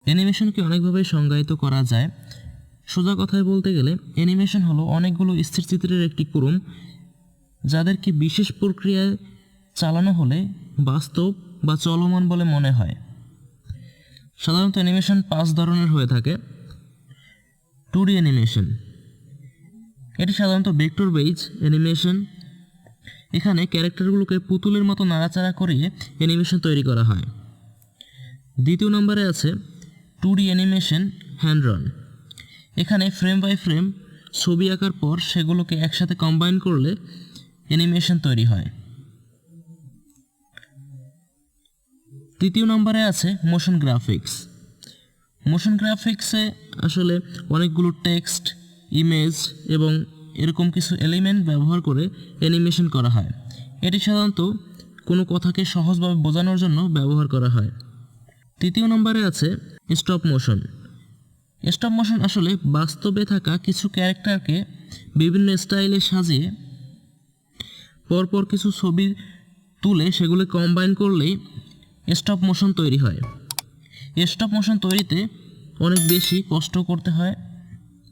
অ্যানিমেশনকে অনেকভাবে সংজ্ঞায়িত করা যায়। সোজা কথায় বলতে গেলে অ্যানিমেশন হলো অনেকগুলো স্থিরচিত্রের একটি ক্রম, যাদেরকে বিশেষ প্রক্রিয়ায় চালানো হলে বাস্তব বা চলমান বলে মনে হয়। সাধারণত অ্যানিমেশন 5 ধরনের হয়ে থাকে। 2D অ্যানিমেশন, এটি সাধারণত ভেক্টর বেজ অ্যানিমেশন। এখানে ক্যারেক্টারগুলোকে পুতুলের মতো নাড়াচাড়া করিয়ে অ্যানিমেশন তৈরি করা হয়। দ্বিতীয় নম্বরে আছে 2D অ্যানিমেশন হ্যান্ড রান। এখানে ফ্রেম বাই ফ্রেম ছবি আঁকার পর সেগুলোকে একসাথে কম্বাইন করলে অ্যানিমেশন তৈরি হয়। তৃতীয় নম্বরে আছে মোশন গ্রাফিক্স। মোশন গ্রাফিক্সে আসলে অনেকগুলো টেক্সট, ইমেজ এবং এরকম কিছু এলিমেন্ট ব্যবহার করে অ্যানিমেশন করা হয়। এটি সাধারণত কোনো কথাকে সহজভাবে বোঝানোর জন্য ব্যবহার করা হয়। তৃতীয় নম্বরে আছে স্টপ মোশন। স্টপ মোশন আসলে বাস্তবে থাকা কিছু ক্যারেক্টারকে বিভিন্ন স্টাইলে সাজিয়ে পরপর কিছু ছবি তুলে সেগুলো কম্বাইন করলেই স্টপ মোশন তৈরি হয়। স্টপ মোশন তৈরিতে অনেক বেশি কষ্ট করতে হয়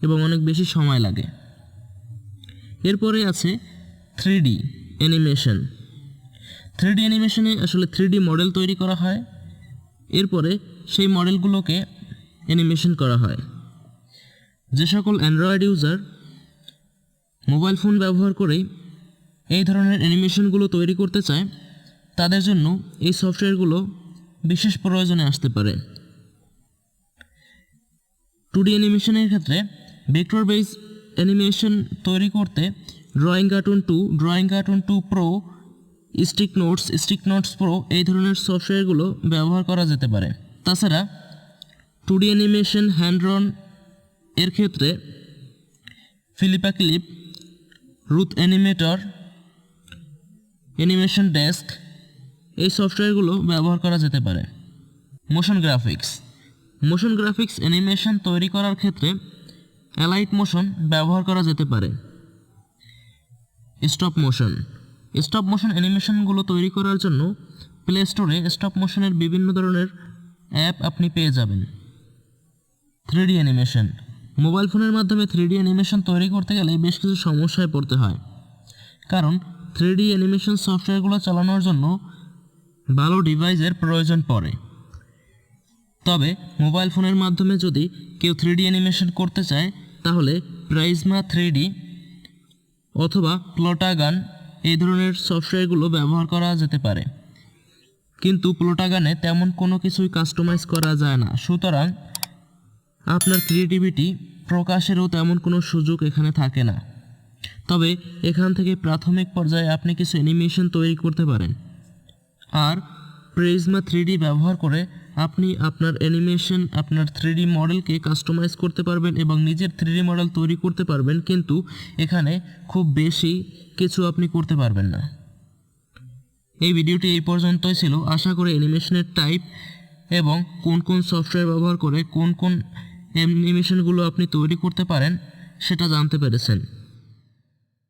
এবং অনেক বেশি সময় লাগে। এরপরে আছে 3D অ্যানিমেশন। 3D অ্যানিমেশনে আসলে 3D মডেল তৈরি করা হয়, এরপরে সেই মডেলগুলোকে অ্যানিমেশন করা হয়। যে সকল অ্যান্ড্রয়েড ইউজার মোবাইল ফোন ব্যবহার করে এই ধরনের অ্যানিমেশনগুলো তৈরি করতে চায়, তাদের জন্য এই সফটওয়্যারগুলো বিশেষ প্রয়োজনে আসতে পারে। 2D অ্যানিমেশনের ক্ষেত্রে ভেক্টর বেস অ্যানিমেশন তৈরি করতে drawing cartoon 2, drawing cartoon 2 pro, stick notes pro এই ধরনের সফটওয়্যারগুলো ব্যবহার করা যেতে পারে। তাছাড়া 2D অ্যানিমেশন হ্যান্ড রান এর ক্ষেত্রে Philippa clip, Ruth animator, animation desk এই সফটওয়্যারগুলো ব্যবহার করা যেতে পারে। মোশন গ্রাফিক্স অ্যানিমেশন তৈরি করার ক্ষেত্রে অ্যালাইট মোশন ব্যবহার করা যেতে পারে। স্টপ মোশন অ্যানিমেশনগুলো তৈরি করার জন্য প্লে স্টোরে স্টপ মোশনের বিভিন্ন ধরনের অ্যাপ আপনি পেয়ে যাবেন। 3D অ্যানিমেশন, মোবাইল ফোনের মাধ্যমে 3D অ্যানিমেশন তৈরি করতে গেলে বেশ কিছু সমস্যায় পড়তে হয়, কারণ 3D অ্যানিমেশন সফটওয়্যারগুলো চালানোর জন্য ভালো ডিভাইসের প্রয়োজন পড়ে। তবে মোবাইল ফোনের মাধ্যমে যদি কেউ 3D অ্যানিমেশন করতে চায় তাহলে প্রাইজমা 3D অথবা প্লটাগান এই ধরনের সফটওয়্যারগুলো ব্যবহার করা যেতে পারে, কিন্তু প্লটাগানে তেমন কোনো কিছুই কাস্টমাইজ করা যায় না, সুতরাং আপনার ক্রিয়েটিভিটি প্রকাশেরও তেমন কোনো সুযোগ এখানে থাকে না। তবে এখান থেকে প্রাথমিক পর্যায়ে আপনি কিছু অ্যানিমেশন তৈরি করতে পারেন, আর প্রিজমা 3D ব্যবহার করে আপনি আপনার অ্যানিমেশন, আপনার 3D মডেলকে কাস্টমাইজ করতে পারবেন এবং নিজের 3D মডেল তৈরি করতে পারবেন, কিন্তু এখানে খুব বেশি কিছু আপনি করতে পারবেন না। এই ভিডিওটি এই পর্যন্তই ছিল। আশা করি অ্যানিমেশনের টাইপ এবং কোন কোন সফটওয়্যার ব্যবহার করে কোন কোন অ্যানিমেশনগুলো আপনি তৈরি করতে পারেন সেটা জানতে পেরেছেন।